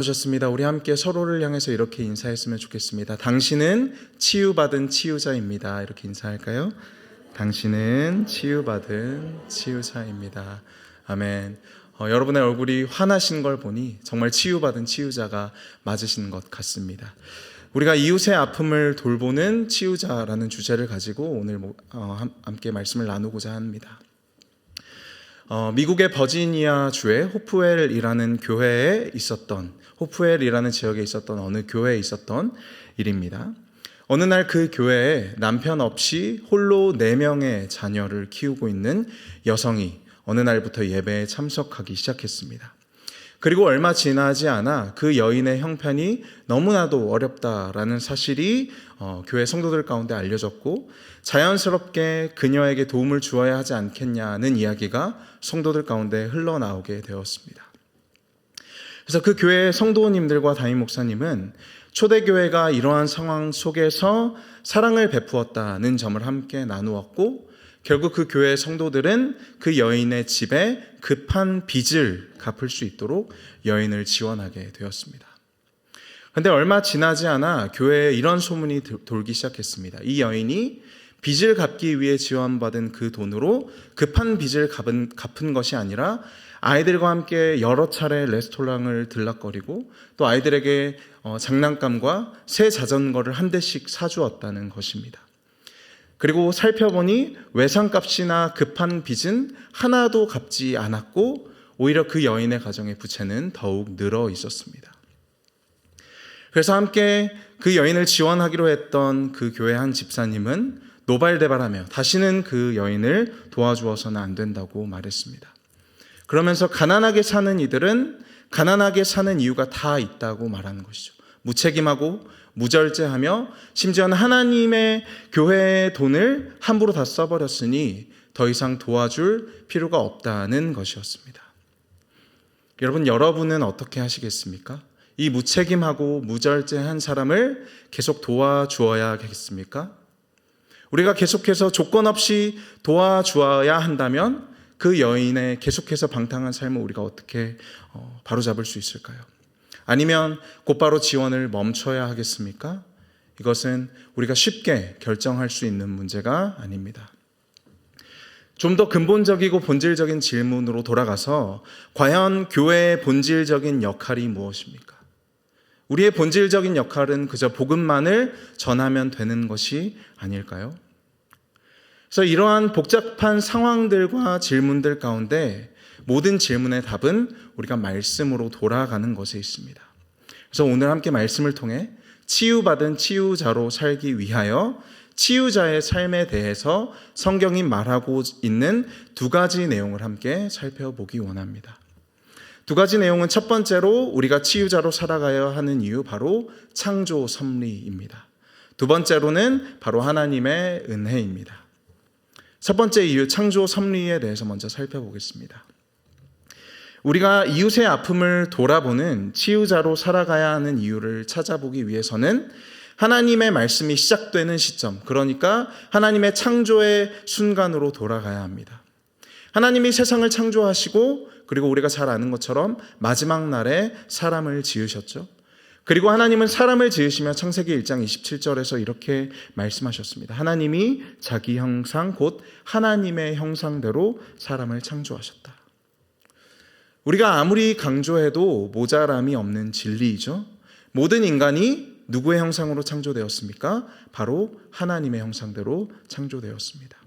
오셨습니다. 우리 함께 서로를 향해서 이렇게 인사했으면 좋겠습니다. 당신은 치유받은 치유자입니다. 이렇게 인사할까요? 당신은 치유받은 치유자입니다. 아멘. 여러분의 얼굴이 환하신 걸 보니 정말 치유받은 치유자가 맞으신 것 같습니다. 우리가 이웃의 아픔을 돌보는 치유자라는 주제를 가지고 오늘 함께 말씀을 나누고자 합니다. 미국의 버지니아 주의 호프웰이라는 지역에 있었던 어느 교회에 있었던 일입니다. 어느 날 그 교회에 남편 없이 홀로 4명의 자녀를 키우고 있는 여성이 어느 날부터 예배에 참석하기 시작했습니다. 그리고 얼마 지나지 않아 그 여인의 형편이 너무나도 어렵다라는 사실이 교회 성도들 가운데 알려졌고, 자연스럽게 그녀에게 도움을 주어야 하지 않겠냐는 이야기가 성도들 가운데 흘러나오게 되었습니다. 그래서 그 교회의 성도님들과 담임 목사님은 초대교회가 이러한 상황 속에서 사랑을 베푸었다는 점을 함께 나누었고, 결국 그 교회의 성도들은 그 여인의 집에 급한 빚을 갚을 수 있도록 여인을 지원하게 되었습니다. 그런데 얼마 지나지 않아 교회에 이런 소문이 돌기 시작했습니다. 이 여인이 빚을 갚기 위해 지원받은 그 돈으로 급한 빚을 갚은 것이 아니라 아이들과 함께 여러 차례 레스토랑을 들락거리고 또 아이들에게 장난감과 새 자전거를 한 대씩 사주었다는 것입니다. 그리고 살펴보니 외상값이나 급한 빚은 하나도 갚지 않았고 오히려 그 여인의 가정의 부채는 더욱 늘어 있었습니다. 그래서 함께 그 여인을 지원하기로 했던 그 교회 한 집사님은 노발대발하며 다시는 그 여인을 도와주어서는 안 된다고 말했습니다. 그러면서 가난하게 사는 이들은 가난하게 사는 이유가 다 있다고 말하는 것이죠. 무책임하고 무절제하며 심지어는 하나님의 교회의 돈을 함부로 다 써버렸으니 더 이상 도와줄 필요가 없다는 것이었습니다. 여러분은 어떻게 하시겠습니까? 이 무책임하고 무절제한 사람을 계속 도와주어야겠습니까? 우리가 계속해서 조건 없이 도와주어야 한다면 그 여인의 계속해서 방탕한 삶을 우리가 어떻게 바로잡을 수 있을까요? 아니면 곧바로 지원을 멈춰야 하겠습니까? 이것은 우리가 쉽게 결정할 수 있는 문제가 아닙니다. 좀 더 근본적이고 본질적인 질문으로 돌아가서 과연 교회의 본질적인 역할이 무엇입니까? 우리의 본질적인 역할은 그저 복음만을 전하면 되는 것이 아닐까요? 그래서 이러한 복잡한 상황들과 질문들 가운데 모든 질문의 답은 우리가 말씀으로 돌아가는 것에 있습니다. 그래서 오늘 함께 말씀을 통해 치유받은 치유자로 살기 위하여 치유자의 삶에 대해서 성경이 말하고 있는 2가지 내용을 함께 살펴보기 원합니다. 2가지 내용은 첫 번째로 우리가 치유자로 살아가야 하는 이유, 바로 창조 섭리입니다. 두 번째로는 바로 하나님의 은혜입니다. 첫 번째 이유, 창조 섭리에 대해서 먼저 살펴보겠습니다. 우리가 이웃의 아픔을 돌아보는 치유자로 살아가야 하는 이유를 찾아보기 위해서는 하나님의 말씀이 시작되는 시점, 그러니까 하나님의 창조의 순간으로 돌아가야 합니다. 하나님이 세상을 창조하시고 그리고 우리가 잘 아는 것처럼 마지막 날에 사람을 지으셨죠. 그리고 하나님은 사람을 지으시며 창세기 1장 27절에서 이렇게 말씀하셨습니다. 하나님이 자기 형상 곧 하나님의 형상대로 사람을 창조하셨다. 우리가 아무리 강조해도 모자람이 없는 진리이죠. 모든 인간이 누구의 형상으로 창조되었습니까? 바로 하나님의 형상대로 창조되었습니다.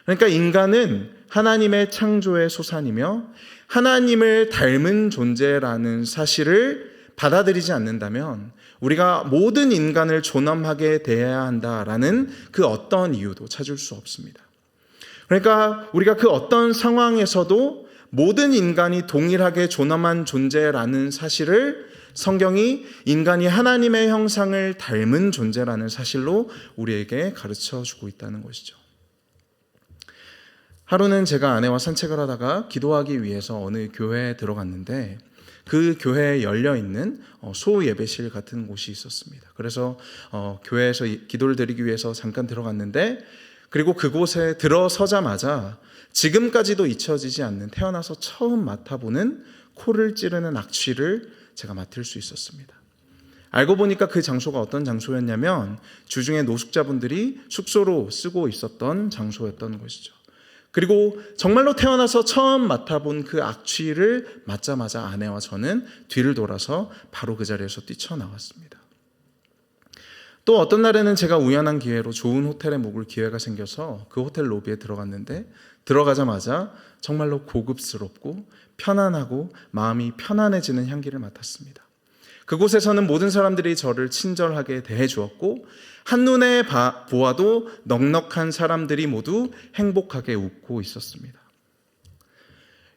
그러니까 인간은 하나님의 창조의 소산이며 하나님을 닮은 존재라는 사실을 받아들이지 않는다면 우리가 모든 인간을 존엄하게 대해야 한다라는 그 어떤 이유도 찾을 수 없습니다. 그러니까 우리가 그 어떤 상황에서도 모든 인간이 동일하게 존엄한 존재라는 사실을 성경이 인간이 하나님의 형상을 닮은 존재라는 사실로 우리에게 가르쳐주고 있다는 것이죠. 하루는 제가 아내와 산책을 하다가 기도하기 위해서 어느 교회에 들어갔는데 그 교회에 열려있는 소예배실 같은 곳이 있었습니다. 그래서 교회에서 기도를 드리기 위해서 잠깐 들어갔는데, 그리고 그곳에 들어서자마자 지금까지도 잊혀지지 않는, 태어나서 처음 맡아보는 코를 찌르는 악취를 제가 맡을 수 있었습니다. 알고 보니까 그 장소가 어떤 장소였냐면 주중에 노숙자분들이 숙소로 쓰고 있었던 장소였던 것이죠. 그리고 정말로 태어나서 처음 맡아본 그 악취를 맡자마자 아내와 저는 뒤를 돌아서 바로 그 자리에서 뛰쳐나왔습니다. 또 어떤 날에는 제가 우연한 기회로 좋은 호텔에 묵을 기회가 생겨서 그 호텔 로비에 들어갔는데 들어가자마자 정말로 고급스럽고 편안하고 마음이 편안해지는 향기를 맡았습니다. 그곳에서는 모든 사람들이 저를 친절하게 대해 주었고 한눈에 보아도 넉넉한 사람들이 모두 행복하게 웃고 있었습니다.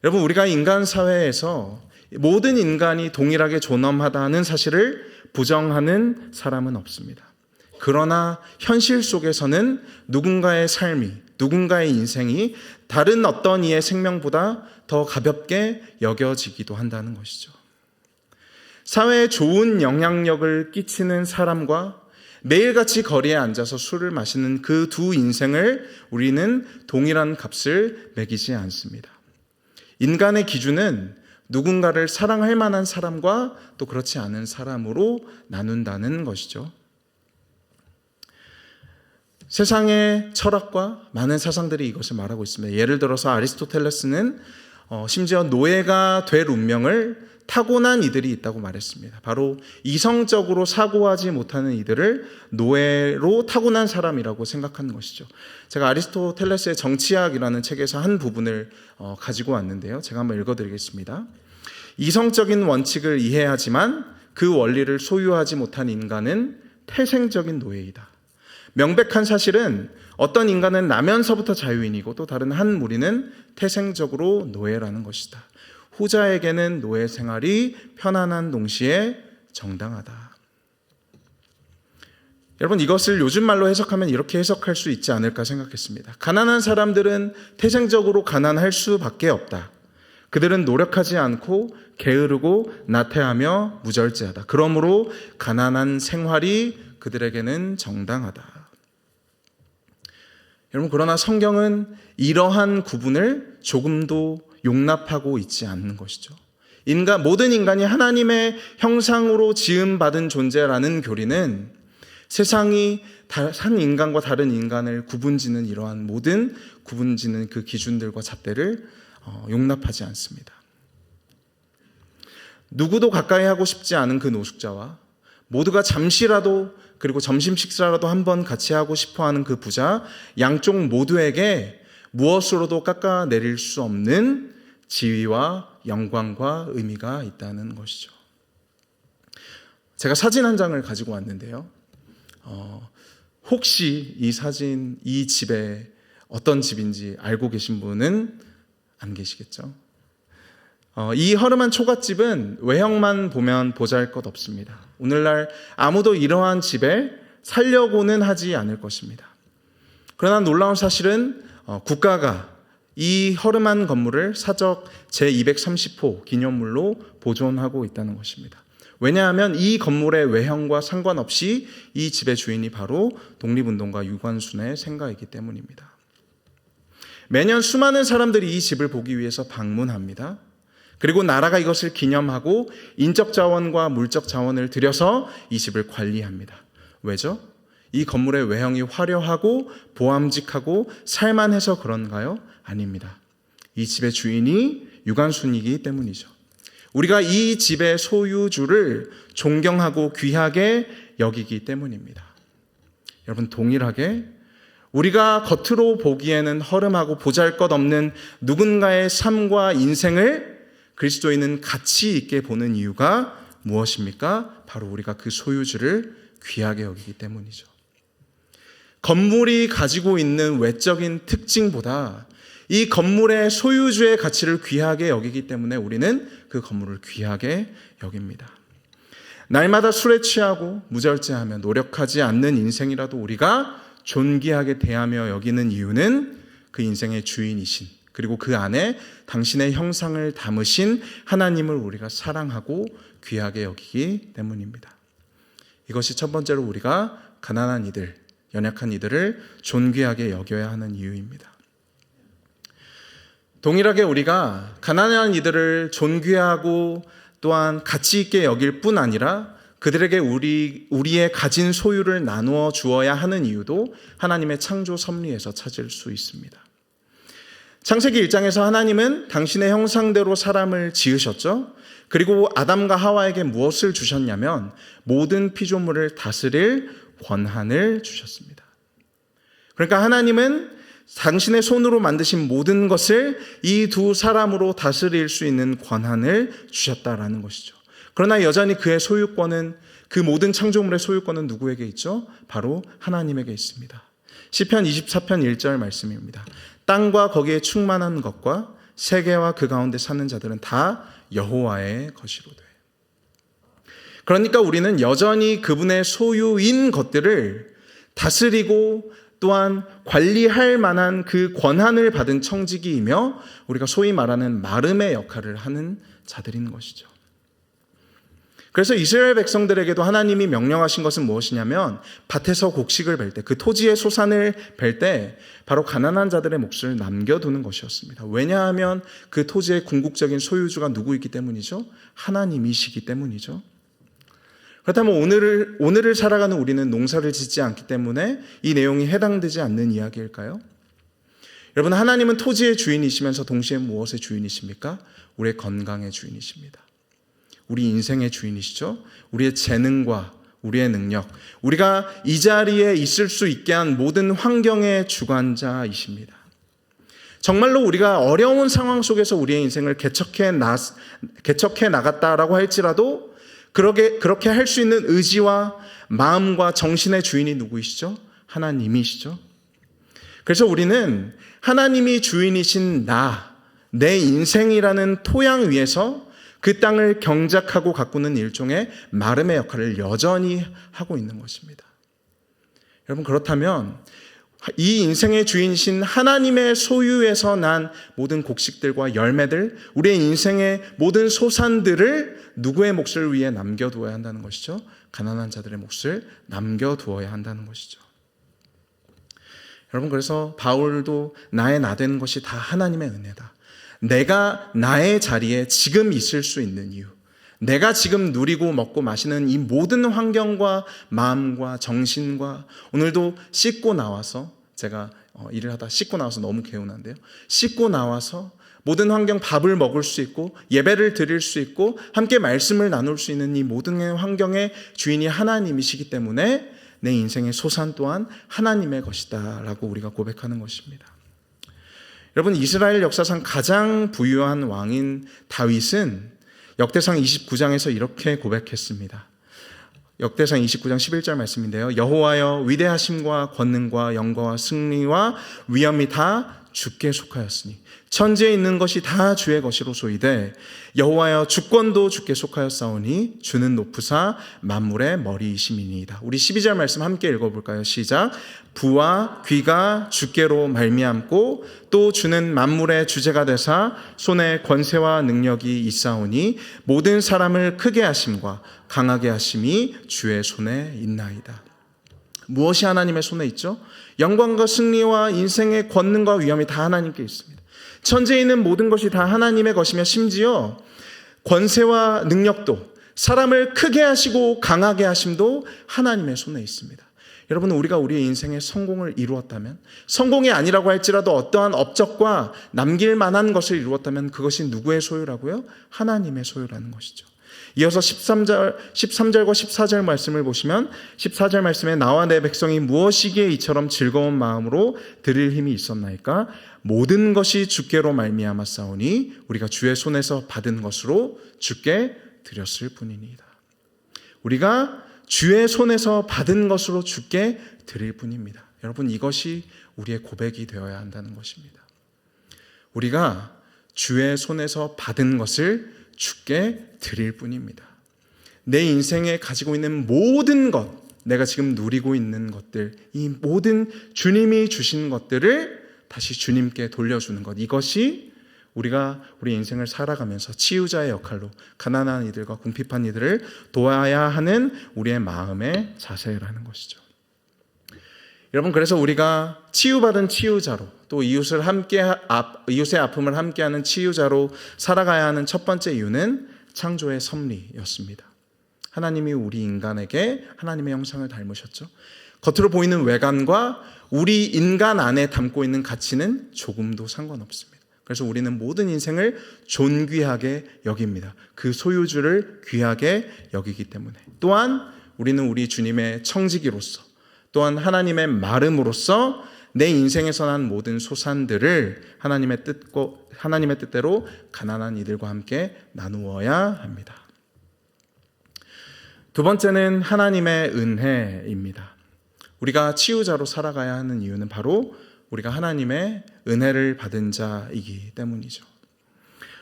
여러분, 우리가 인간 사회에서 모든 인간이 동일하게 존엄하다는 사실을 부정하는 사람은 없습니다. 그러나 현실 속에서는 누군가의 삶이, 누군가의 인생이 다른 어떤 이의 생명보다 더 가볍게 여겨지기도 한다는 것이죠. 사회에 좋은 영향력을 끼치는 사람과 매일같이 거리에 앉아서 술을 마시는 그 두 인생을 우리는 동일한 값을 매기지 않습니다. 인간의 기준은 누군가를 사랑할 만한 사람과 또 그렇지 않은 사람으로 나눈다는 것이죠. 세상의 철학과 많은 사상들이 이것을 말하고 있습니다. 예를 들어서 아리스토텔레스는 심지어 노예가 될 운명을 타고난 이들이 있다고 말했습니다. 바로 이성적으로 사고하지 못하는 이들을 노예로 타고난 사람이라고 생각하는 것이죠. 제가 아리스토텔레스의 정치학이라는 책에서 한 부분을 가지고 왔는데요. 제가 한번 읽어드리겠습니다. 이성적인 원칙을 이해하지만 그 원리를 소유하지 못한 인간은 태생적인 노예이다. 명백한 사실은 어떤 인간은 나면서부터 자유인이고 또 다른 한 무리는 태생적으로 노예라는 것이다. 후자에게는 노예 생활이 편안한 동시에 정당하다. 여러분, 이것을 요즘 말로 해석하면 이렇게 해석할 수 있지 않을까 생각했습니다. 가난한 사람들은 태생적으로 가난할 수밖에 없다. 그들은 노력하지 않고 게으르고 나태하며 무절제하다. 그러므로 가난한 생활이 그들에게는 정당하다. 여러분, 그러나 성경은 이러한 구분을 조금도 용납하고 있지 않는 것이죠. 모든 인간이 하나님의 형상으로 지음받은 존재라는 교리는 세상이 한 인간과 다른 인간을 구분짓는 이러한 모든 구분짓는 그 기준들과 잣대를 용납하지 않습니다. 누구도 가까이 하고 싶지 않은 그 노숙자와 모두가 잠시라도 그리고 점심 식사라도 한번 같이 하고 싶어하는 그 부자, 양쪽 모두에게 무엇으로도 깎아내릴 수 없는 지위와 영광과 의미가 있다는 것이죠. 제가 사진 한 장을 가지고 왔는데요. 혹시 이 사진, 이 집에 어떤 집인지 알고 계신 분은 안 계시겠죠? 이 허름한 초가집은 외형만 보면 보잘것없습니다. 오늘날 아무도 이러한 집에 살려고는 하지 않을 것입니다. 그러나 놀라운 사실은 국가가 이 허름한 건물을 사적 제230호 기념물로 보존하고 있다는 것입니다. 왜냐하면 이 건물의 외형과 상관없이 이 집의 주인이 바로 독립운동가 유관순의 생가이기 때문입니다. 매년 수많은 사람들이 이 집을 보기 위해서 방문합니다. 그리고 나라가 이것을 기념하고 인적 자원과 물적 자원을 들여서 이 집을 관리합니다. 왜죠? 이 건물의 외형이 화려하고 보암직하고 살만해서 그런가요? 아닙니다. 이 집의 주인이 유관순이기 때문이죠. 우리가 이 집의 소유주를 존경하고 귀하게 여기기 때문입니다. 여러분, 동일하게 우리가 겉으로 보기에는 허름하고 보잘것없는 누군가의 삶과 인생을 그리스도인은 가치 있게 보는 이유가 무엇입니까? 바로 우리가 그 소유주를 귀하게 여기기 때문이죠. 건물이 가지고 있는 외적인 특징보다 이 건물의 소유주의 가치를 귀하게 여기기 때문에 우리는 그 건물을 귀하게 여깁니다. 날마다 술에 취하고 무절제하며 노력하지 않는 인생이라도 우리가 존귀하게 대하며 여기는 이유는 그 인생의 주인이신, 그리고 그 안에 당신의 형상을 담으신 하나님을 우리가 사랑하고 귀하게 여기기 때문입니다. 이것이 첫 번째로 우리가 가난한 이들, 연약한 이들을 존귀하게 여겨야 하는 이유입니다. 동일하게 우리가 가난한 이들을 존귀하고 또한 가치 있게 여길 뿐 아니라 그들에게 우리의 가진 소유를 나누어 주어야 하는 이유도 하나님의 창조 섭리에서 찾을 수 있습니다. 창세기 1장에서 하나님은 당신의 형상대로 사람을 지으셨죠. 그리고 아담과 하와에게 무엇을 주셨냐면 모든 피조물을 다스릴 권한을 주셨습니다. 그러니까 하나님은 당신의 손으로 만드신 모든 것을 이 두 사람으로 다스릴 수 있는 권한을 주셨다라는 것이죠. 그러나 여전히 그의 소유권은, 그 모든 창조물의 소유권은 누구에게 있죠? 바로 하나님에게 있습니다. 시편 24편 1절 말씀입니다. 땅과 거기에 충만한 것과 세계와 그 가운데 사는 자들은 다 여호와의 것이로되. 그러니까 우리는 여전히 그분의 소유인 것들을 다스리고 또한 관리할 만한 그 권한을 받은 청지기이며 우리가 소위 말하는 마름의 역할을 하는 자들인 것이죠. 그래서 이스라엘 백성들에게도 하나님이 명령하신 것은 무엇이냐면 밭에서 곡식을 벨 때, 그 토지의 소산을 벨 때 바로 가난한 자들의 몫을 남겨두는 것이었습니다. 왜냐하면 그 토지의 궁극적인 소유주가 누구이기 때문이죠? 하나님이시기 때문이죠. 그렇다면 오늘을 살아가는 우리는 농사를 짓지 않기 때문에 이 내용이 해당되지 않는 이야기일까요? 여러분, 하나님은 토지의 주인이시면서 동시에 무엇의 주인이십니까? 우리의 건강의 주인이십니다. 우리 인생의 주인이시죠. 우리의 재능과 우리의 능력, 우리가 이 자리에 있을 수 있게 한 모든 환경의 주관자이십니다. 정말로 우리가 어려운 상황 속에서 우리의 인생을 개척해 나갔다라고 할지라도 그렇게 할 수 있는 의지와 마음과 정신의 주인이 누구이시죠? 하나님이시죠. 그래서 우리는 하나님이 주인이신 내 인생이라는 토양 위에서 그 땅을 경작하고 가꾸는 일종의 마름의 역할을 여전히 하고 있는 것입니다. 여러분, 그렇다면 이 인생의 주인이신 하나님의 소유에서 난 모든 곡식들과 열매들, 우리의 인생의 모든 소산들을 누구의 몫을 위해 남겨두어야 한다는 것이죠? 가난한 자들의 몫을 남겨두어야 한다는 것이죠. 여러분, 그래서 바울도 나의 나된 것이 다 하나님의 은혜다. 내가 나의 자리에 지금 있을 수 있는 이유, 내가 지금 누리고 먹고 마시는 이 모든 환경과 마음과 정신과, 오늘도 씻고 나와서, 제가 일을 하다 씻고 나와서 너무 개운한데요, 씻고 나와서 모든 환경, 밥을 먹을 수 있고 예배를 드릴 수 있고 함께 말씀을 나눌 수 있는 이 모든 환경의 주인이 하나님이시기 때문에 내 인생의 소산 또한 하나님의 것이다 라고 우리가 고백하는 것입니다. 여러분, 이스라엘 역사상 가장 부유한 왕인 다윗은 역대상 29장에서 이렇게 고백했습니다. 역대상 29장 11절 말씀인데요. 여호와여, 위대하심과 권능과 영광과 승리와 위엄이 다 주께 속하였으니 천지에 있는 것이 다 주의 것이로소이되 여호와여, 주권도 주께 속하였사오니 주는 높으사 만물의 머리이심이니이다. 우리 12절 말씀 함께 읽어볼까요? 시작. 부와 귀가 주께로 말미암고 또 주는 만물의 주제가 되사 손에 권세와 능력이 있사오니 모든 사람을 크게 하심과 강하게 하심이 주의 손에 있나이다. 무엇이 하나님의 손에 있죠? 영광과 승리와 인생의 권능과 위엄이 다 하나님께 있습니다. 천지에 있는 모든 것이 다 하나님의 것이며 심지어 권세와 능력도, 사람을 크게 하시고 강하게 하심도 하나님의 손에 있습니다. 여러분, 우리가 우리의 인생의 성공을 이루었다면, 성공이 아니라고 할지라도 어떠한 업적과 남길 만한 것을 이루었다면 그것이 누구의 소유라고요? 하나님의 소유라는 것이죠. 이어서 13절과 14절 말씀을 보시면 14절 말씀에 나와 내 백성이 무엇이기에 이처럼 즐거운 마음으로 드릴 힘이 있었나이까? 모든 것이 주께로 말미암아 싸우니 우리가 주의 손에서 받은 것으로 주께 드렸을 뿐이니이다. 우리가 주의 손에서 받은 것으로 주께 드릴 뿐입니다. 여러분, 이것이 우리의 고백이 되어야 한다는 것입니다. 우리가 주의 손에서 받은 것을 주께 드릴 뿐입니다. 내 인생에 가지고 있는 모든 것, 내가 지금 누리고 있는 것들, 이 모든 주님이 주신 것들을 다시 주님께 돌려주는 것, 이것이 우리가 우리 인생을 살아가면서 치유자의 역할로 가난한 이들과 궁핍한 이들을 도와야 하는 우리의 마음의 자세라는 것이죠. 여러분, 그래서 우리가 치유받은 치유자로, 또 이웃의 아픔을 함께하는 치유자로 살아가야 하는 첫 번째 이유는 창조의 섭리였습니다. 하나님이 우리 인간에게 하나님의 형상을 닮으셨죠. 겉으로 보이는 외관과 우리 인간 안에 담고 있는 가치는 조금도 상관없습니다. 그래서 우리는 모든 인생을 존귀하게 여깁니다. 그 소유주를 귀하게 여기기 때문에. 또한 우리는 우리 주님의 청지기로서, 또한 하나님의 마름으로서 내 인생에서 난 모든 소산들을 하나님의 뜻대로 가난한 이들과 함께 나누어야 합니다. 두 번째는 하나님의 은혜입니다. 우리가 치유자로 살아가야 하는 이유는 바로 우리가 하나님의 은혜를 받은 자이기 때문이죠.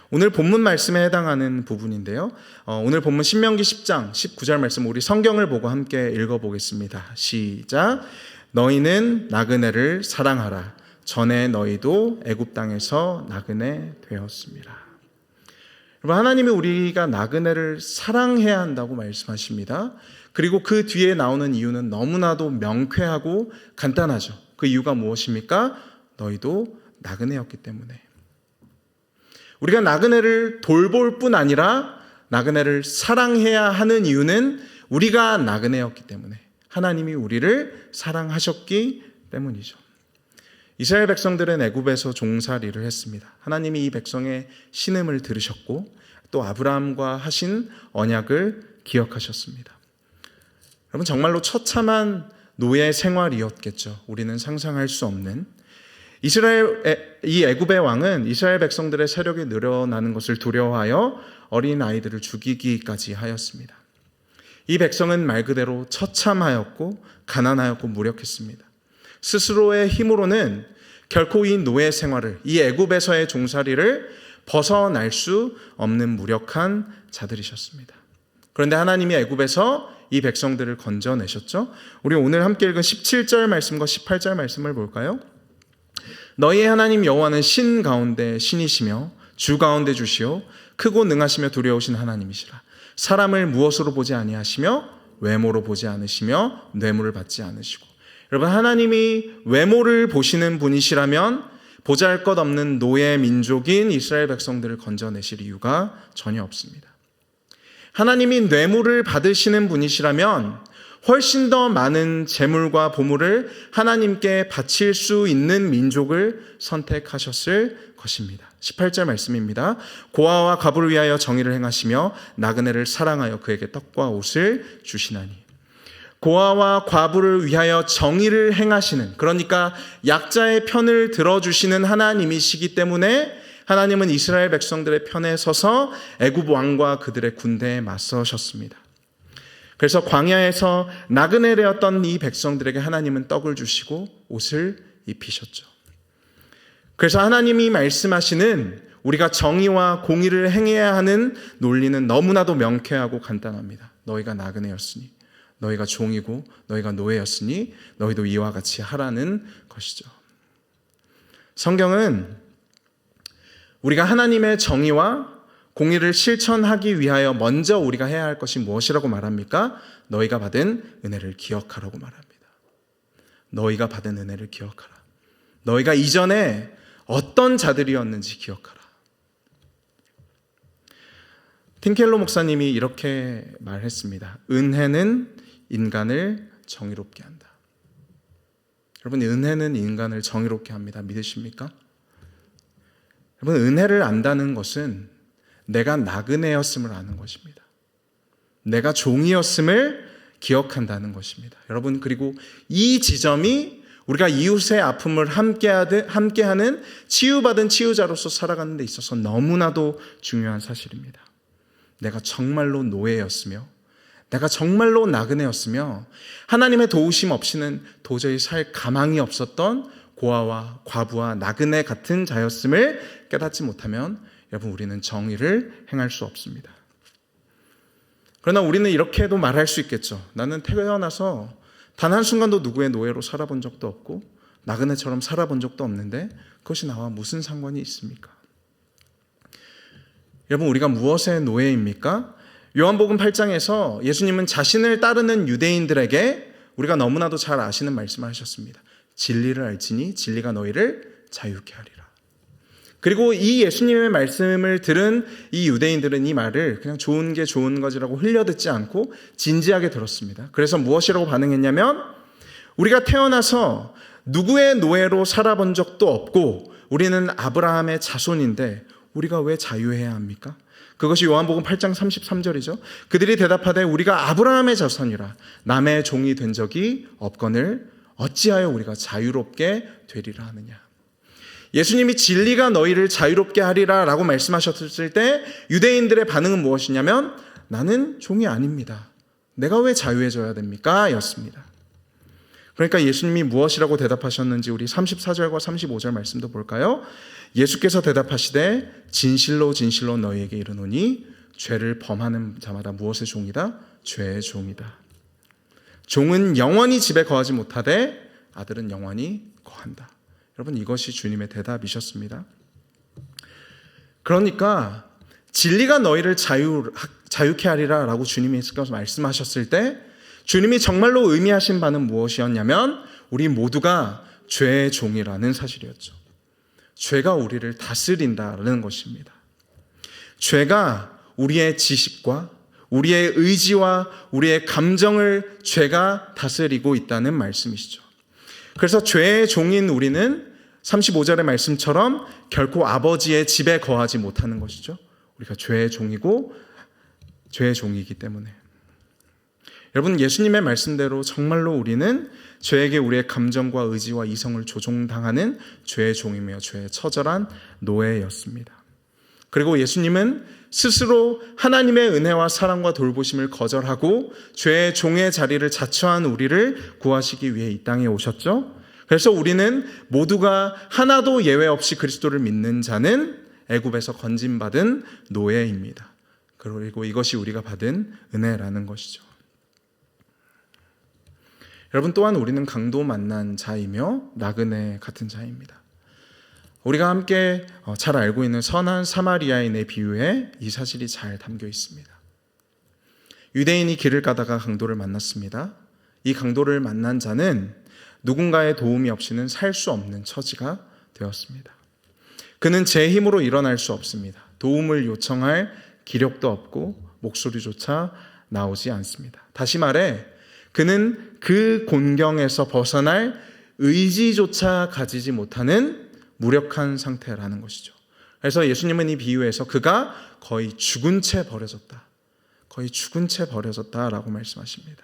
오늘 본문 말씀에 해당하는 부분인데요. 오늘 본문 신명기 10장 19절 말씀, 우리 성경을 보고 함께 읽어보겠습니다. 시작. 너희는 나그네를 사랑하라. 전에 너희도 애굽 땅에서 나그네 되었습니다. 여러분, 하나님이 우리가 나그네를 사랑해야 한다고 말씀하십니다. 그리고 그 뒤에 나오는 이유는 너무나도 명쾌하고 간단하죠. 그 이유가 무엇입니까? 너희도 나그네였기 때문에. 우리가 나그네를 돌볼 뿐 아니라 나그네를 사랑해야 하는 이유는 우리가 나그네였기 때문에, 하나님이 우리를 사랑하셨기 때문이죠. 이스라엘 백성들은 애굽에서 종살이를 했습니다. 하나님이 이 백성의 신음을 들으셨고 또 아브라함과 하신 언약을 기억하셨습니다. 여러분, 정말로 처참한 노예 생활이었겠죠. 우리는 상상할 수 없는. 이 애굽의 왕은 이스라엘 백성들의 세력이 늘어나는 것을 두려워하여 어린 아이들을 죽이기까지 하였습니다. 이 백성은 말 그대로 처참하였고 가난하였고 무력했습니다. 스스로의 힘으로는 결코 이 노예 생활을, 이 애굽에서의 종살이를 벗어날 수 없는 무력한 자들이셨습니다. 그런데 하나님이 애굽에서 이 백성들을 건져내셨죠. 우리 오늘 함께 읽은 17절 말씀과 18절 말씀을 볼까요? 너희의 하나님 여호와는 신 가운데 신이시며 주 가운데 주시오 크고 능하시며 두려우신 하나님이시라. 사람을 무엇으로 보지 아니하시며 외모로 보지 않으시며 뇌물을 받지 않으시고. 여러분, 하나님이 외모를 보시는 분이시라면 보잘것없는 노예 민족인 이스라엘 백성들을 건져내실 이유가 전혀 없습니다. 하나님이 뇌물을 받으시는 분이시라면 훨씬 더 많은 재물과 보물을 하나님께 바칠 수 있는 민족을 선택하셨을 것입니다. 18절 말씀입니다. 고아와 과부를 위하여 정의를 행하시며 나그네를 사랑하여 그에게 떡과 옷을 주시나니. 고아와 과부를 위하여 정의를 행하시는, 그러니까 약자의 편을 들어주시는 하나님이시기 때문에 하나님은 이스라엘 백성들의 편에 서서 애굽 왕과 그들의 군대에 맞서셨습니다. 그래서 광야에서 나그네되었던 이 백성들에게 하나님은 떡을 주시고 옷을 입히셨죠. 그래서 하나님이 말씀하시는 우리가 정의와 공의를 행해야 하는 논리는 너무나도 명쾌하고 간단합니다. 너희가 나그네였으니, 너희가 종이고 너희가 노예였으니 너희도 이와 같이 하라는 것이죠. 성경은 우리가 하나님의 정의와 공의를 실천하기 위하여 먼저 우리가 해야 할 것이 무엇이라고 말합니까? 너희가 받은 은혜를 기억하라고 말합니다. 너희가 받은 은혜를 기억하라. 너희가 이전에 어떤 자들이었는지 기억하라. 팀켈러 목사님이 이렇게 말했습니다. 은혜는 인간을 정의롭게 한다. 여러분, 은혜는 인간을 정의롭게 합니다. 믿으십니까? 여러분, 은혜를 안다는 것은 내가 나그네였음을 아는 것입니다. 내가 종이었음을 기억한다는 것입니다. 여러분, 그리고 이 지점이 우리가 이웃의 아픔을 함께하는 치유받은 치유자로서 살아가는 데 있어서 너무나도 중요한 사실입니다. 내가 정말로 노예였으며 내가 정말로 나그네였으며 하나님의 도우심 없이는 도저히 살 가망이 없었던 고아와 과부와 나그네 같은 자였음을 깨닫지 못하면 여러분, 우리는 정의를 행할 수 없습니다. 그러나 우리는 이렇게도 말할 수 있겠죠. 나는 태어나서 단 한순간도 누구의 노예로 살아본 적도 없고 나그네처럼 살아본 적도 없는데 그것이 나와 무슨 상관이 있습니까? 여러분, 우리가 무엇의 노예입니까? 요한복음 8장에서 예수님은 자신을 따르는 유대인들에게 우리가 너무나도 잘 아시는 말씀을 하셨습니다. 진리를 알지니 진리가 너희를 자유케 하리라. 그리고 이 예수님의 말씀을 들은 이 유대인들은 이 말을 그냥 좋은 게 좋은 거지라고 흘려듣지 않고 진지하게 들었습니다. 그래서 무엇이라고 반응했냐면, 우리가 태어나서 누구의 노예로 살아본 적도 없고 우리는 아브라함의 자손인데 우리가 왜 자유해야 합니까? 그것이 요한복음 8장 33절이죠. 그들이 대답하되 우리가 아브라함의 자손이라 남의 종이 된 적이 없거늘 어찌하여 우리가 자유롭게 되리라 하느냐. 예수님이 진리가 너희를 자유롭게 하리라 라고 말씀하셨을 때 유대인들의 반응은 무엇이냐면, 나는 종이 아닙니다. 내가 왜 자유해져야 됩니까? 였습니다. 그러니까 예수님이 무엇이라고 대답하셨는지 우리 34절과 35절 말씀도 볼까요? 예수께서 대답하시되 진실로 진실로 너희에게 이르노니 죄를 범하는 자마다 무엇의 종이다? 죄의 종이다. 종은 영원히 집에 거하지 못하되 아들은 영원히 거한다. 여러분, 이것이 주님의 대답이셨습니다. 그러니까 진리가 너희를 자유케 하리라 라고 주님이 말씀하셨을 때 주님이 정말로 의미하신 바는 무엇이었냐면, 우리 모두가 죄의 종이라는 사실이었죠. 죄가 우리를 다스린다는 것입니다. 죄가 우리의 지식과 우리의 의지와 우리의 감정을 죄가 다스리고 있다는 말씀이시죠. 그래서 죄의 종인 우리는 35절의 말씀처럼 결코 아버지의 집에 거하지 못하는 것이죠. 우리가 죄의 종이고 죄의 종이기 때문에. 여러분, 예수님의 말씀대로 정말로 우리는 죄에게 우리의 감정과 의지와 이성을 조종당하는 죄의 종이며 죄의 처절한 노예였습니다. 그리고 예수님은 스스로 하나님의 은혜와 사랑과 돌보심을 거절하고 죄의 종의 자리를 자처한 우리를 구하시기 위해 이 땅에 오셨죠. 그래서 우리는 모두가 하나도 예외 없이 그리스도를 믿는 자는 애굽에서 건진받은 노예입니다. 그리고 이것이 우리가 받은 은혜라는 것이죠. 여러분, 또한 우리는 강도 만난 자이며 나그네 같은 자입니다. 우리가 함께 잘 알고 있는 선한 사마리아인의 비유에 이 사실이 잘 담겨 있습니다. 유대인이 길을 가다가 강도를 만났습니다. 이 강도를 만난 자는 누군가의 도움이 없이는 살 수 없는 처지가 되었습니다. 그는 제 힘으로 일어날 수 없습니다. 도움을 요청할 기력도 없고 목소리조차 나오지 않습니다. 다시 말해, 그는 그 곤경에서 벗어날 의지조차 가지지 못하는 무력한 상태라는 것이죠. 그래서 예수님은 이 비유에서 그가 거의 죽은 채 버려졌다. 거의 죽은 채 버려졌다라고 말씀하십니다.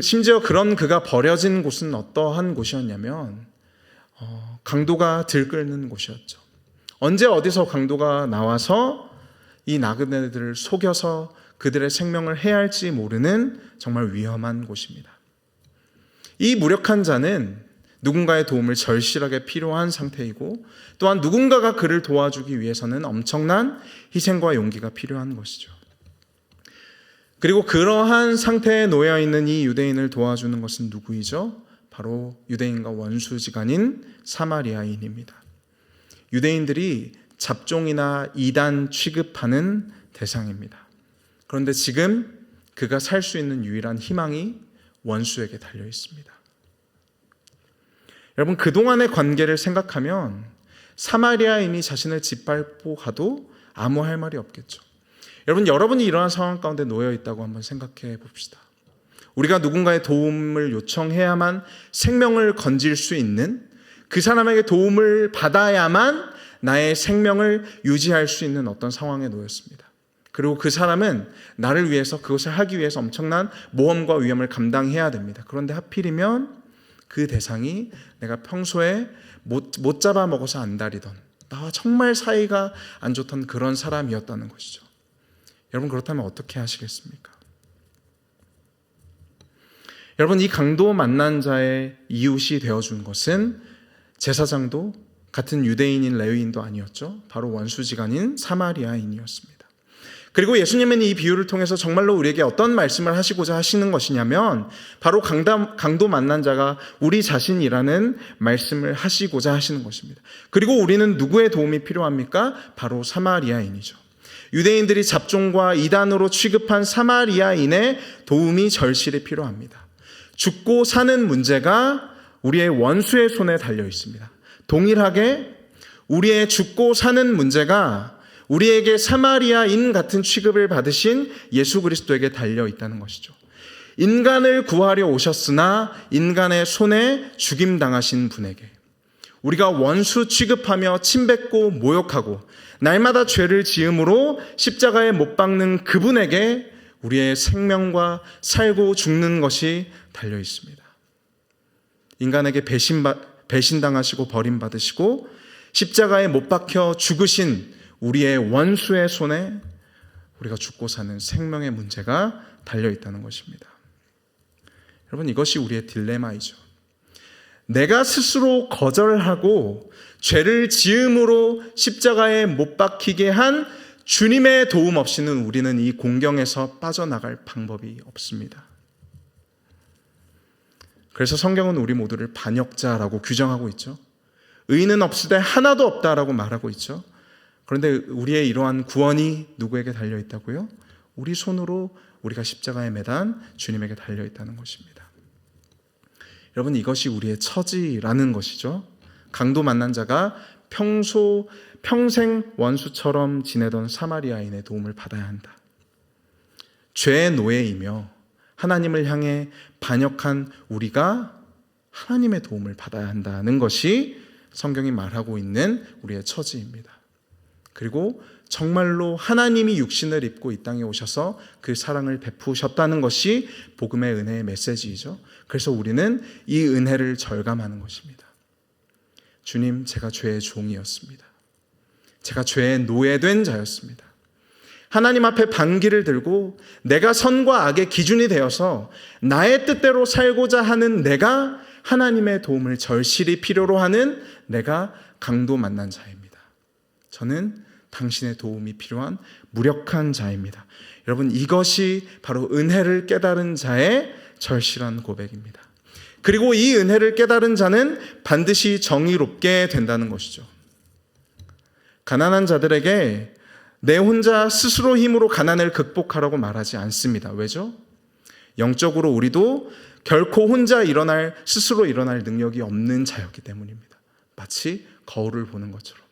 심지어 그런 그가 버려진 곳은 어떠한 곳이었냐면 강도가 들끓는 곳이었죠. 언제 어디서 강도가 나와서 이 나그네들을 속여서 그들의 생명을 해할지 모르는 정말 위험한 곳입니다. 이 무력한 자는 누군가의 도움을 절실하게 필요한 상태이고, 또한 누군가가 그를 도와주기 위해서는 엄청난 희생과 용기가 필요한 것이죠. 그리고 그러한 상태에 놓여 있는 이 유대인을 도와주는 것은 누구이죠? 바로 유대인과 원수지간인 사마리아인입니다. 유대인들이 잡종이나 이단 취급하는 대상입니다. 그런데 지금 그가 살 수 있는 유일한 희망이 원수에게 달려 있습니다. 여러분, 그동안의 관계를 생각하면 사마리아인이 자신을 짓밟고 가도 아무 할 말이 없겠죠. 여러분이 이러한 상황 가운데 놓여 있다고 한번 생각해 봅시다. 우리가 누군가의 도움을 요청해야만 생명을 건질 수 있는, 그 사람에게 도움을 받아야만 나의 생명을 유지할 수 있는 어떤 상황에 놓였습니다. 그리고 그 사람은 나를 위해서, 그것을 하기 위해서 엄청난 모험과 위험을 감당해야 됩니다. 그런데 하필이면 그 대상이 내가 평소에 못 잡아먹어서 안달이던, 나와 정말 사이가 안 좋던 그런 사람이었다는 것이죠. 여러분, 그렇다면 어떻게 하시겠습니까? 여러분, 이 강도 만난 자의 이웃이 되어준 것은 제사장도 같은 유대인인 레위인도 아니었죠. 바로 원수지간인 사마리아인이었습니다. 그리고 예수님은 이 비유를 통해서 정말로 우리에게 어떤 말씀을 하시고자 하시는 것이냐면, 바로 강도 만난 자가 우리 자신이라는 말씀을 하시고자 하시는 것입니다. 그리고 우리는 누구의 도움이 필요합니까? 바로 사마리아인이죠. 유대인들이 잡종과 이단으로 취급한 사마리아인의 도움이 절실히 필요합니다. 죽고 사는 문제가 우리의 원수의 손에 달려 있습니다. 동일하게 우리의 죽고 사는 문제가 우리에게 사마리아인 같은 취급을 받으신 예수 그리스도에게 달려 있다는 것이죠. 인간을 구하려 오셨으나 인간의 손에 죽임당하신 분에게, 우리가 원수 취급하며 침뱉고 모욕하고 날마다 죄를 지음으로 십자가에 못 박는 그분에게 우리의 생명과 살고 죽는 것이 달려 있습니다. 인간에게 배신당하시고 버림받으시고 십자가에 못 박혀 죽으신 우리의 원수의 손에 우리가 죽고 사는 생명의 문제가 달려 있다는 것입니다. 여러분, 이것이 우리의 딜레마이죠. 내가 스스로 거절하고 죄를 지음으로 십자가에 못 박히게 한 주님의 도움 없이는 우리는 이 공경에서 빠져나갈 방법이 없습니다. 그래서 성경은 우리 모두를 반역자라고 규정하고 있죠. 의인은 없으되 하나도 없다라고 말하고 있죠. 그런데 우리의 이러한 구원이 누구에게 달려 있다고요? 우리 손으로 우리가 십자가에 매단 주님에게 달려 있다는 것입니다. 여러분, 이것이 우리의 처지라는 것이죠. 강도 만난 자가 평생 원수처럼 지내던 사마리아인의 도움을 받아야 한다. 죄의 노예이며 하나님을 향해 반역한 우리가 하나님의 도움을 받아야 한다는 것이 성경이 말하고 있는 우리의 처지입니다. 그리고 정말로 하나님이 육신을 입고 이 땅에 오셔서 그 사랑을 베푸셨다는 것이 복음의 은혜의 메시지이죠. 그래서 우리는 이 은혜를 절감하는 것입니다. 주님, 제가 죄의 종이었습니다. 제가 죄의 노예된 자였습니다. 하나님 앞에 반기를 들고 내가 선과 악의 기준이 되어서 나의 뜻대로 살고자 하는 내가 하나님의 도움을 절실히 필요로 하는 내가 강도 만난 자입니다. 저는 당신의 도움이 필요한 무력한 자입니다. 여러분, 이것이 바로 은혜를 깨달은 자의 절실한 고백입니다. 그리고 이 은혜를 깨달은 자는 반드시 정의롭게 된다는 것이죠. 가난한 자들에게 내 혼자 스스로 힘으로 가난을 극복하라고 말하지 않습니다. 왜죠? 영적으로 우리도 결코 혼자 스스로 일어날 능력이 없는 자였기 때문입니다. 마치 거울을 보는 것처럼.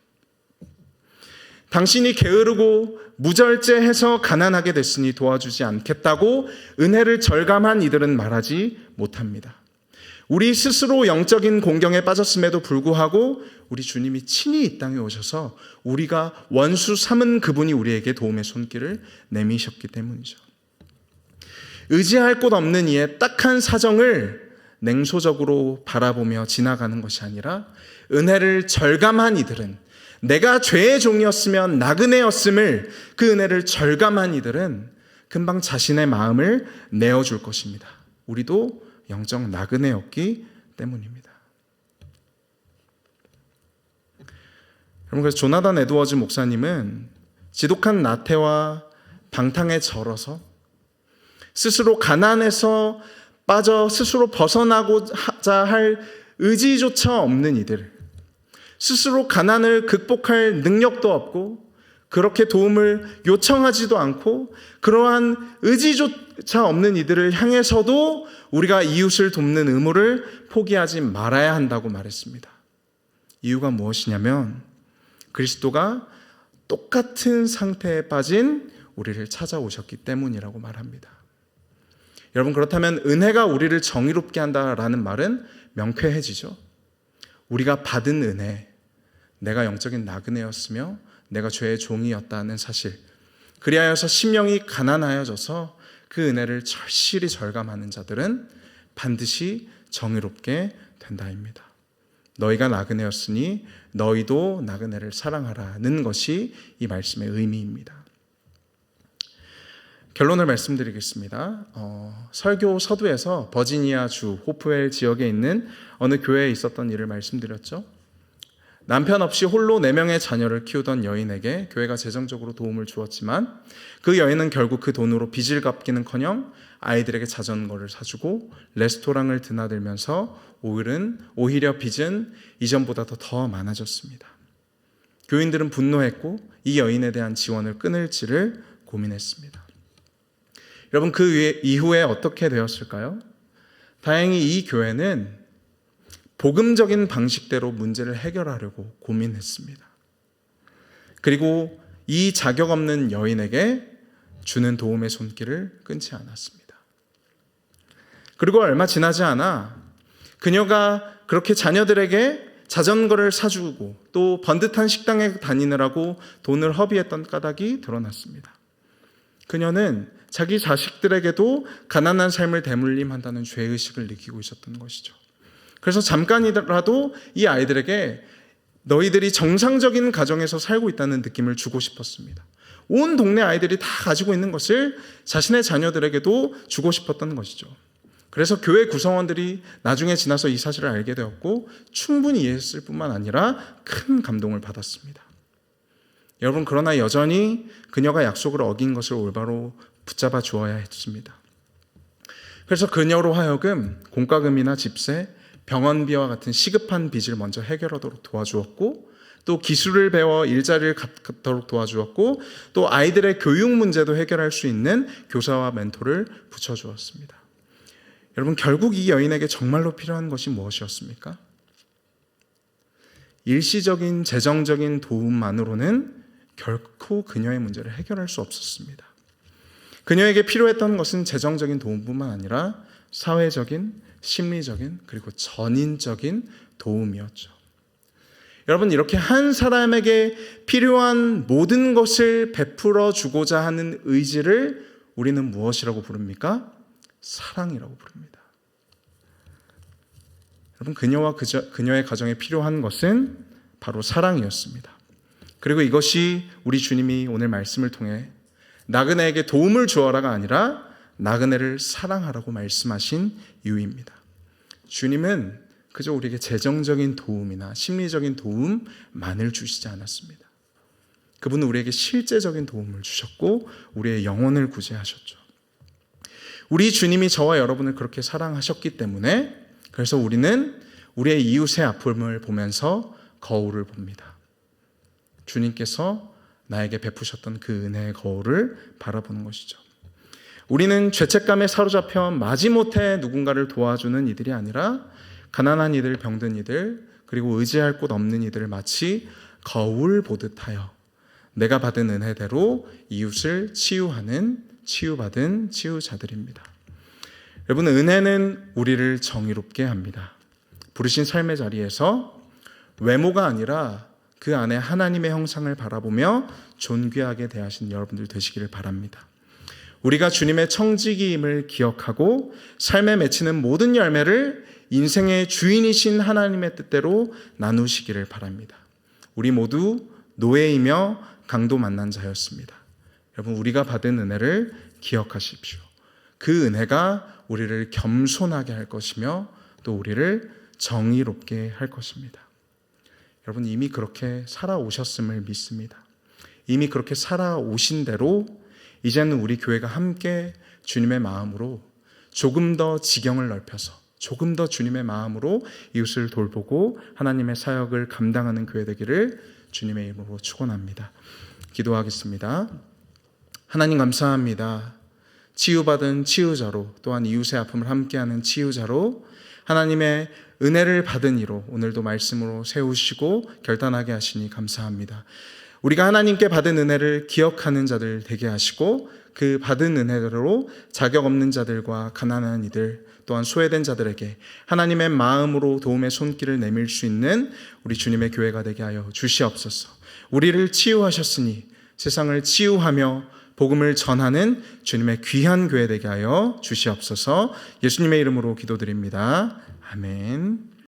당신이 게으르고 무절제해서 가난하게 됐으니 도와주지 않겠다고 은혜를 절감한 이들은 말하지 못합니다. 우리 스스로 영적인 공경에 빠졌음에도 불구하고 우리 주님이 친히 이 땅에 오셔서 우리가 원수 삼은 그분이 우리에게 도움의 손길을 내미셨기 때문이죠. 의지할 곳 없는 이의 딱한 사정을 냉소적으로 바라보며 지나가는 것이 아니라 은혜를 절감한 이들은, 내가 죄의 종이었으면 나그네였음을 그 은혜를 절감한 이들은 금방 자신의 마음을 내어줄 것입니다. 우리도 영적 나그네였기 때문입니다. 여러분, 그래서 조나단 에드워즈 목사님은 지독한 나태와 방탕에 절어서 스스로 가난에서 빠져 스스로 벗어나고자 할 의지조차 없는 이들, 스스로 가난을 극복할 능력도 없고 그렇게 도움을 요청하지도 않고 그러한 의지조차 없는 이들을 향해서도 우리가 이웃을 돕는 의무를 포기하지 말아야 한다고 말했습니다. 이유가 무엇이냐면 그리스도가 똑같은 상태에 빠진 우리를 찾아오셨기 때문이라고 말합니다. 여러분, 그렇다면 은혜가 우리를 정의롭게 한다라는 말은 명쾌해지죠. 우리가 받은 은혜, 내가 영적인 나그네였으며 내가 죄의 종이었다는 사실, 그리하여서 심령이 가난하여져서 그 은혜를 절실히 절감하는 자들은 반드시 정의롭게 된다입니다. 너희가 나그네였으니 너희도 나그네를 사랑하라는 것이 이 말씀의 의미입니다. 결론을 말씀드리겠습니다. 설교 서두에서 버지니아 주 호프웰 지역에 있는 어느 교회에 있었던 일을 말씀드렸죠. 남편 없이 홀로 4명의 자녀를 키우던 여인에게 교회가 재정적으로 도움을 주었지만 그 여인은 결국 그 돈으로 빚을 갚기는커녕 아이들에게 자전거를 사주고 레스토랑을 드나들면서 오히려 빚은 이전보다 더 많아졌습니다. 교인들은 분노했고 이 여인에 대한 지원을 끊을지를 고민했습니다. 여러분, 그 이후에 어떻게 되었을까요? 다행히 이 교회는 복음적인 방식대로 문제를 해결하려고 고민했습니다. 그리고 이 자격 없는 여인에게 주는 도움의 손길을 끊지 않았습니다. 그리고 얼마 지나지 않아 그녀가 그렇게 자녀들에게 자전거를 사주고 또 번듯한 식당에 다니느라고 돈을 허비했던 까닭이 드러났습니다. 그녀는 자기 자식들에게도 가난한 삶을 대물림한다는 죄의식을 느끼고 있었던 것이죠. 그래서 잠깐이라도 이 아이들에게 너희들이 정상적인 가정에서 살고 있다는 느낌을 주고 싶었습니다. 온 동네 아이들이 다 가지고 있는 것을 자신의 자녀들에게도 주고 싶었던 것이죠. 그래서 교회 구성원들이 나중에 지나서 이 사실을 알게 되었고 충분히 이해했을 뿐만 아니라 큰 감동을 받았습니다. 여러분, 그러나 여전히 그녀가 약속을 어긴 것을 올바로 붙잡아 주어야 했습니다. 그래서 그녀로 하여금 공과금이나 집세, 병원비와 같은 시급한 빚을 먼저 해결하도록 도와주었고 또 기술을 배워 일자리를 갖도록 도와주었고 또 아이들의 교육 문제도 해결할 수 있는 교사와 멘토를 붙여주었습니다. 여러분, 결국 이 여인에게 정말로 필요한 것이 무엇이었습니까? 일시적인 재정적인 도움만으로는 결코 그녀의 문제를 해결할 수 없었습니다. 그녀에게 필요했던 것은 재정적인 도움뿐만 아니라 사회적인, 심리적인, 그리고 전인적인 도움이었죠. 여러분, 이렇게 한 사람에게 필요한 모든 것을 베풀어 주고자 하는 의지를 우리는 무엇이라고 부릅니까? 사랑이라고 부릅니다. 여러분, 그녀와 그녀의 가정에 필요한 것은 바로 사랑이었습니다. 그리고 이것이 우리 주님이 오늘 말씀을 통해 나그네에게 도움을 주어라가 아니라 나그네를 사랑하라고 말씀하신 이유입니다. 주님은 그저 우리에게 재정적인 도움이나 심리적인 도움만을 주시지 않았습니다. 그분은 우리에게 실제적인 도움을 주셨고 우리의 영혼을 구제하셨죠. 우리 주님이 저와 여러분을 그렇게 사랑하셨기 때문에 그래서 우리는 우리의 이웃의 아픔을 보면서 거울을 봅니다. 주님께서 나에게 베푸셨던 그 은혜의 거울을 바라보는 것이죠. 우리는 죄책감에 사로잡혀 마지못해 누군가를 도와주는 이들이 아니라 가난한 이들, 병든 이들, 그리고 의지할 곳 없는 이들을 마치 거울 보듯 하여 내가 받은 은혜대로 이웃을 치유받은 치유자들입니다. 여러분, 은혜는 우리를 정의롭게 합니다. 부르신 삶의 자리에서 외모가 아니라 그 안에 하나님의 형상을 바라보며 존귀하게 대하신 여러분들 되시기를 바랍니다. 우리가 주님의 청지기임을 기억하고 삶에 맺히는 모든 열매를 인생의 주인이신 하나님의 뜻대로 나누시기를 바랍니다. 우리 모두 노예이며 강도 만난 자였습니다. 여러분, 우리가 받은 은혜를 기억하십시오. 그 은혜가 우리를 겸손하게 할 것이며 또 우리를 정의롭게 할 것입니다. 여러분, 이미 그렇게 살아오셨음을 믿습니다. 이미 그렇게 살아오신 대로 이제는 우리 교회가 함께 주님의 마음으로 조금 더 지경을 넓혀서 조금 더 주님의 마음으로 이웃을 돌보고 하나님의 사역을 감당하는 교회 되기를 주님의 이름으로 축원합니다. 기도하겠습니다. 하나님, 감사합니다. 치유받은 치유자로 또한 이웃의 아픔을 함께하는 치유자로 하나님의 은혜를 받은 이로 오늘도 말씀으로 세우시고 결단하게 하시니 감사합니다. 우리가 하나님께 받은 은혜를 기억하는 자들 되게 하시고 그 받은 은혜로 자격 없는 자들과 가난한 이들 또한 소외된 자들에게 하나님의 마음으로 도움의 손길을 내밀 수 있는 우리 주님의 교회가 되게 하여 주시옵소서. 우리를 치유하셨으니 세상을 치유하며 복음을 전하는 주님의 귀한 교회 되게 하여 주시옵소서. 예수님의 이름으로 기도드립니다. 아멘.